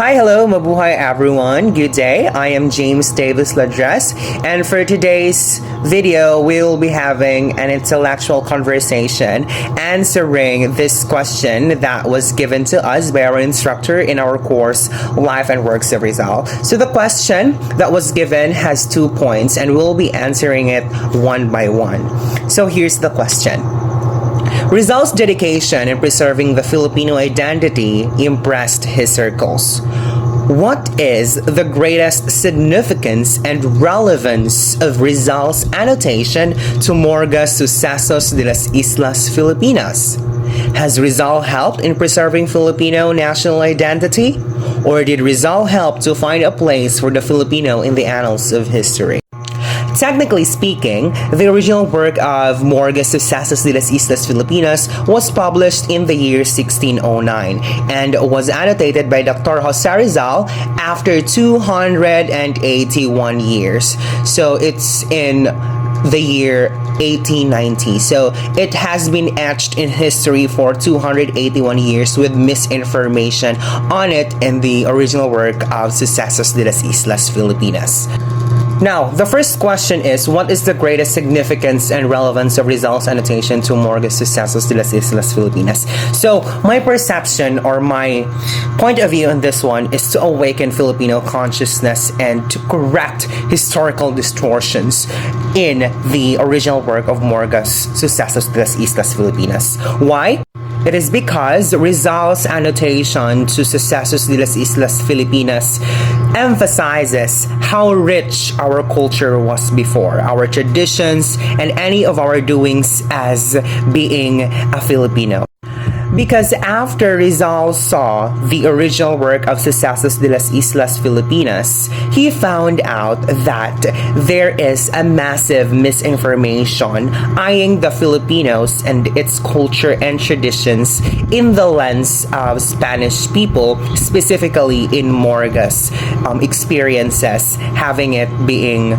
Hi, hello, mabuhay everyone. Good day. I am James Davis Ladres, and for today's video, we'll be having an intellectual conversation answering this question that was given to us by our instructor in our course, Life and Works of Rizal. So the question that was given has 2 points, and we'll be answering it one by one. So here's the question. Rizal's dedication in preserving the Filipino identity impressed his circles. What is the greatest significance and relevance of Rizal's annotation to Morga's Sucesos Delas Islas Filipinas? Has Rizal helped in preserving Filipino national identity? Or did Rizal help to find a place for the Filipino in the annals of history? Technically speaking, the original work of Morga's Sucesos Delas Islas Filipinas was published in the year 1609 and was annotated by Dr. Jose Rizal after 281 years. So it's in the year 1890. So it has been etched in history for 281 years with misinformation on it in the original work of Sucesos Delas Islas Filipinas. Now, the first question is, what is the greatest significance and relevance of Rizal's annotation to Morga's Sucesos Delas Islas Filipinas? So, my perception or my point of view on this one is to awaken Filipino consciousness and to correct historical distortions in the original work of Morga's Sucesos Delas Islas Filipinas. Why? It is because Rizal's annotation to Sucesos Delas Islas Filipinas emphasizes how rich our culture was before, our traditions, and any of our doings as being a Filipino. Because after Rizal saw the original work of Sucesos Delas Islas Filipinas, he found out that there is a massive misinformation eyeing the Filipinos and its culture and traditions in the lens of Spanish people, specifically in Morga's experiences, having it being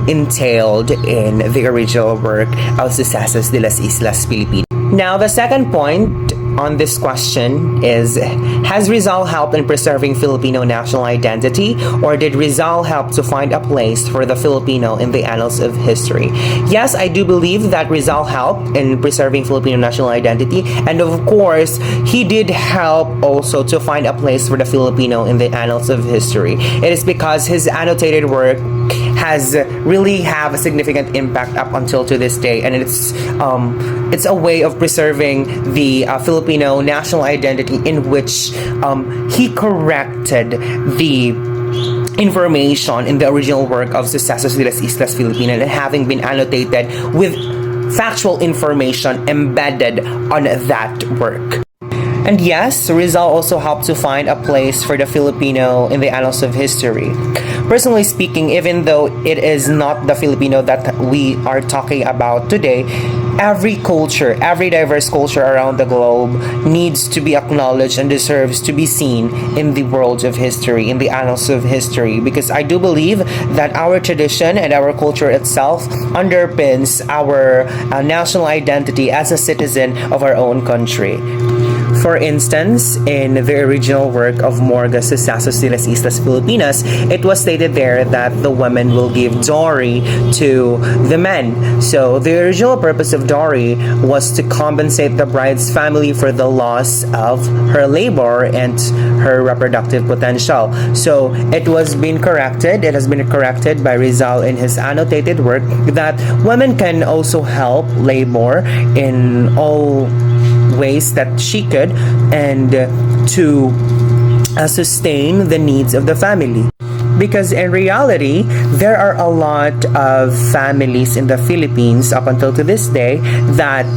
entailed in the original work of Sucesos Delas Islas Filipinas. Now, the second point on this question is, has Rizal helped in preserving Filipino national identity, or did Rizal help to find a place for the Filipino in the annals of history? Yes, I do believe that Rizal helped in preserving Filipino national identity, and of course, he did help also to find a place for the Filipino in the annals of history. It is because his annotated work has really have a significant impact up until to this day, and it's a way of preserving the Filipino national identity in which he corrected the information in the original work of Sucesos Delas Islas Filipinas and having been annotated with factual information embedded on that work. And yes, Rizal also helped to find a place for the Filipino in the annals of history. Personally speaking, even though it is not the Filipino that we are talking about today, every culture, every diverse culture around the globe needs to be acknowledged and deserves to be seen in the world of history, in the annals of history, because I do believe that our tradition and our culture itself underpins our national identity as a citizen of our own country. For instance, in the original work of Morga's Sucesos Delas Islas Filipinas, it was stated there that the women will give dowry to the men. So the original purpose of dowry was to compensate the bride's family for the loss of her labor and her reproductive potential. So it has been corrected by Rizal in his annotated work that women can also help labor in all ways that she could and to sustain the needs of the family. Because in reality, there are a lot of families in the Philippines up until to this day that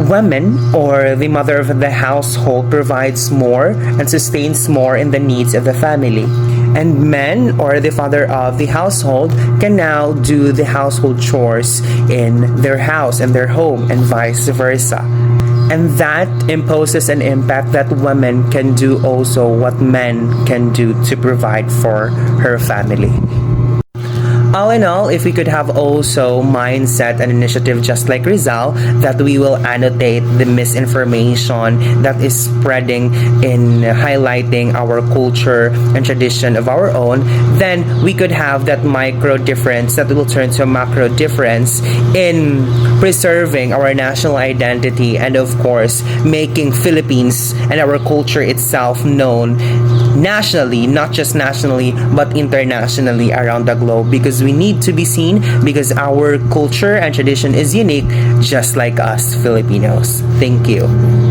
women or the mother of the household provides more and sustains more in the needs of the family. And men or the father of the household can now do the household chores in their house and their home and vice versa. And that imposes an impact that women can do also what men can do to provide for her family. All in all, if we could have also mindset and initiative just like Rizal, that we will annotate the misinformation that is spreading in highlighting our culture and tradition of our own, then we could have that micro difference that will turn to a macro difference in preserving our national identity and of course making Philippines and our culture itself known nationally, not just nationally but internationally around the globe, because we need to be seen, because our culture and tradition is unique just like us Filipinos. Thank you.